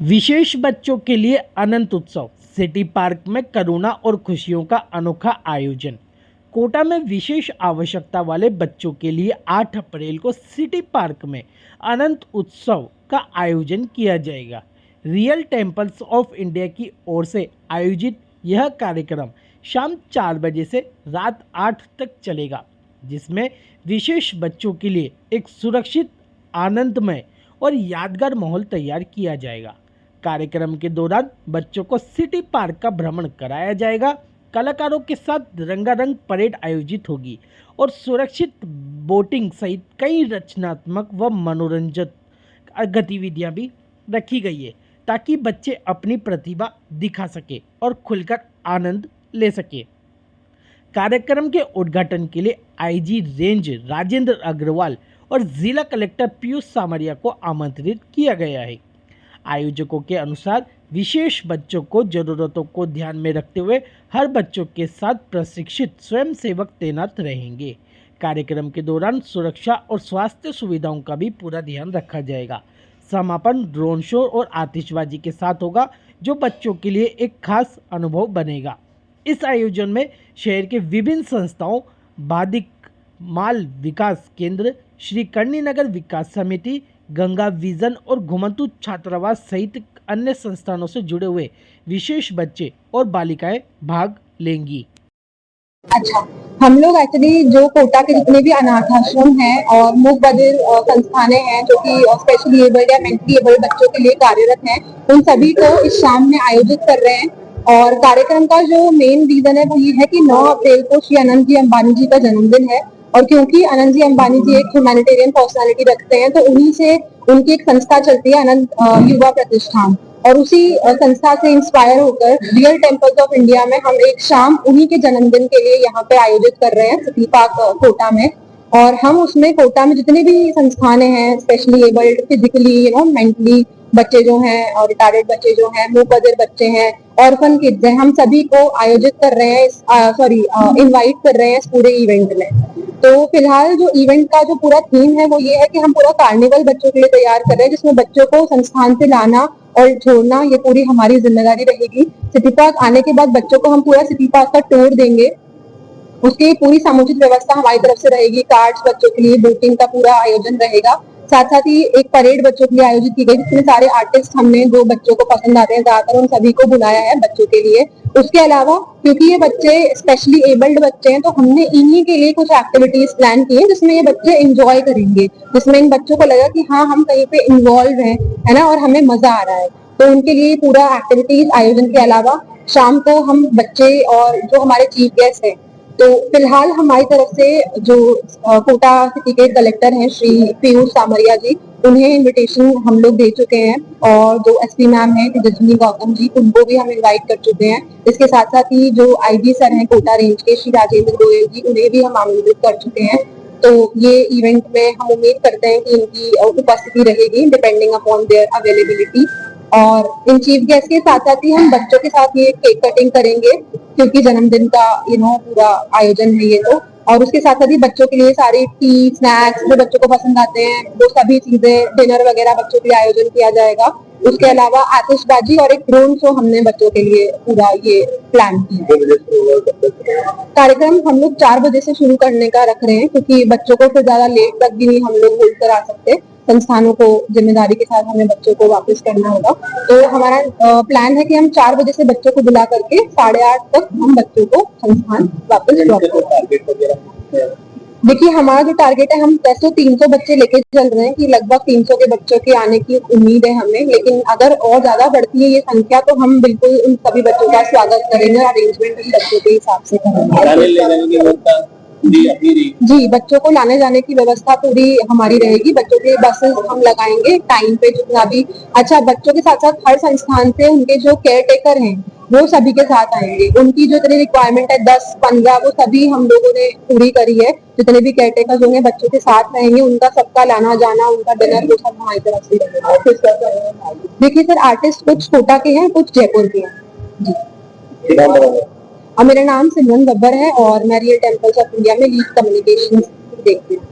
विशेष बच्चों के लिए अनंत उत्सव सिटी पार्क में करुणा और खुशियों का अनोखा आयोजन। कोटा में विशेष आवश्यकता वाले बच्चों के लिए 8 अप्रैल को सिटी पार्क में अनंत उत्सव का आयोजन किया जाएगा। रियल टेम्पल्स ऑफ इंडिया की ओर से आयोजित यह कार्यक्रम शाम 4 बजे से रात 8 तक चलेगा, जिसमें विशेष बच्चों के लिए एक सुरक्षित, आनंदमय और यादगार माहौल तैयार किया जाएगा। कार्यक्रम के दौरान बच्चों को सिटी पार्क का भ्रमण कराया जाएगा। कलाकारों के साथ रंगारंग परेड आयोजित होगी और सुरक्षित बोटिंग सहित कई रचनात्मक व मनोरंजक गतिविधियां भी रखी गई है, ताकि बच्चे अपनी प्रतिभा दिखा सके और खुलकर आनंद ले सके। कार्यक्रम के उद्घाटन के लिए आईजी रेंज राजेंद्र अग्रवाल और जिला कलेक्टर पीयूष सामरिया को आमंत्रित किया गया है। आयोजकों के अनुसार विशेष बच्चों को जरूरतों को ध्यान में रखते हुए हर बच्चों के साथ प्रशिक्षित स्वयंसेवक तैनात रहेंगे। कार्यक्रम के दौरान सुरक्षा और स्वास्थ्य सुविधाओं का भी पूरा ध्यान रखा जाएगा। समापन ड्रोन शो और आतिशबाजी के साथ होगा, जो बच्चों के लिए एक खास अनुभव बनेगा। इस आयोजन में शहर के विभिन्न संस्थाओं, बादिक माल विकास केंद्र, श्री कर्णी नगर विकास समिति, गंगा विजन और घुमंतु छात्रावास सहित अन्य संस्थानों से जुड़े हुए विशेष बच्चे और बालिकाएं भाग लेंगी। अच्छा, हम लोग एक्चुअली जो कोटा के जितने भी अनाथ आश्रम हैं और मूक बधिर संस्थानें हैं जो कि स्पेशली एबल्ड या मेंटली एबल्ड बच्चों के लिए कार्यरत हैं, उन सभी को इस शाम में आयोजित कर रहे हैं। और कार्यक्रम का जो मेन रीजन है वो ये है कि 9 अप्रैल को श्री अनंत जी अंबानी जी का जन्मदिन है, और क्योंकि अनंत जी अंबानी जी एक ह्यूमैनिटेरियन पर्सनालिटी रखते हैं, तो उन्हीं से उनकी एक संस्था चलती है अनंत युवा प्रतिष्ठान, और उसी संस्था से इंस्पायर होकर रियल टेम्पल्स ऑफ इंडिया में हम एक शाम उन्हीं के जन्मदिन के लिए यहाँ पे आयोजित कर रहे हैं सिटी पार्क कोटा में। और हम उसमें कोटा में जितने भी संस्थानें हैं, स्पेशली एबल्ड, फिजिकली मेंटली बच्चे जो हैं और रिटायर्ड बच्चे जो हैं, मूक बधिर बच्चे हैं, ऑर्फन किड्स हैं, हम सभी को आयोजित कर रहे हैं, इनवाइट कर रहे हैं इस पूरे इवेंट में। तो फिलहाल जो इवेंट का जो पूरा थीम है वो ये है कि हम पूरा कार्निवल बच्चों के लिए तैयार कर रहे हैं, जिसमें बच्चों को संस्थान से लाना और छोड़ना ये पूरी हमारी जिम्मेदारी रहेगी। सिटी पार्क आने के बाद बच्चों को हम पूरा सिटी पार्क का टूर देंगे, उसकी पूरी समुचित व्यवस्था हमारी तरफ से रहेगी। कार्ड्स बच्चों के लिए, बोटिंग का पूरा आयोजन रहेगा। साथ साथ ही एक परेड बच्चों के लिए आयोजित की गई, जिसमें सारे आर्टिस्ट हमने जो बच्चों को पसंद आते हैं ज्यादातर उन सभी को बुलाया है बच्चों के लिए। उसके अलावा क्योंकि ये बच्चे स्पेशली एबल्ड बच्चे हैं, तो हमने इन्हीं के लिए कुछ एक्टिविटीज प्लान की है जिसमें ये बच्चे एंजॉय करेंगे, जिसमें इन बच्चों को लगा कि हाँ हम कहीं पे इन्वॉल्व हैं, है ना, और हमें मजा आ रहा है। तो उनके लिए पूरा एक्टिविटीज आयोजन के अलावा शाम को हम बच्चे और जो हमारे चीफ गेस्ट हैं, तो फिलहाल हमारी तरफ से जो कोटा सिटी के कलेक्टर हैं श्री पीयूष सामरिया जी, उन्हें इनविटेशन हम लोग दे चुके हैं, और जो एसपी मैम है तेजस्विनी गौतम जी, उनको भी हम इनवाइट कर चुके हैं। इसके साथ साथ ही जो आईजी सर हैं कोटा रेंज के श्री राजेंद्र गोयल जी, उन्हें भी हम आमंत्रित कर चुके हैं। तो ये इवेंट में हम उम्मीद करते हैं कि इनकी उपस्थिति रहेगी डिपेंडिंग अपॉन देयर अवेलेबिलिटी। और इन चीफ गेस्ट के साथ साथ ही हम बच्चों के साथ ये केक कटिंग करेंगे, क्योंकि जन्मदिन का पूरा आयोजन है ये। तो और उसके साथ साथ ही बच्चों के लिए सारी टी स्नैक्स जो बच्चों को पसंद आते हैं वो सभी चीजें, डिनर वगैरह बच्चों के लिए आयोजन किया जाएगा। उसके अलावा आतिशबाजी और एक ड्रोन शो हमने बच्चों के लिए पूरा ये प्लान किया। कार्यक्रम हम लोग 4 बजे से शुरू करने का रख रहे हैं, क्योंकि बच्चों को फिर ज्यादा लेट तक भी नहीं हम लोग होल्ड करा सकते। संस्थानों को जिम्मेदारी के साथ हमें बच्चों को वापस करना होगा। तो हमारा प्लान है कि हम 4 बजे से बच्चों को बुला करके 8:30 तक हम बच्चों को संस्थान वापस ड्रॉप करेंगे। देखिए, हमारा जो टारगेट है, हम 300 बच्चे लेके चल रहे हैं कि लगभग 300 के बच्चों के आने की उम्मीद है हमें, लेकिन अगर और ज्यादा बढ़ती है ये संख्या तो हम बिल्कुल उन सभी बच्चों का स्वागत करेंगे, अरेंजमेंट उन बच्चों के हिसाब से करेंगे। जी, बच्चों को लाने जाने की व्यवस्था पूरी हमारी रहेगी। बच्चों के बसेस हम लगाएंगे टाइम पे जितना भी। अच्छा, बच्चों के साथ साथ हर संस्थान से उनके जो केयर टेकर हैं वो सभी के साथ आएंगे। उनकी जो इतनी रिक्वायरमेंट है 10-15, वो सभी हम लोगों ने पूरी करी है। जितने भी केयर टेकर होंगे बच्चों के साथ रहेंगे, उनका सबका लाना जाना, उनका डिनर, वो सब हमारी तरफ से रहेगा। देखिए सर, आर्टिस्ट कुछ कोटा के हैं, कुछ जयपुर के हैं जी। और मेरा नाम सिमरन गब्बर है और मैं रियल टेम्पल्स ऑफ इंडिया में लीड कम्युनिकेशन देखती हूँ।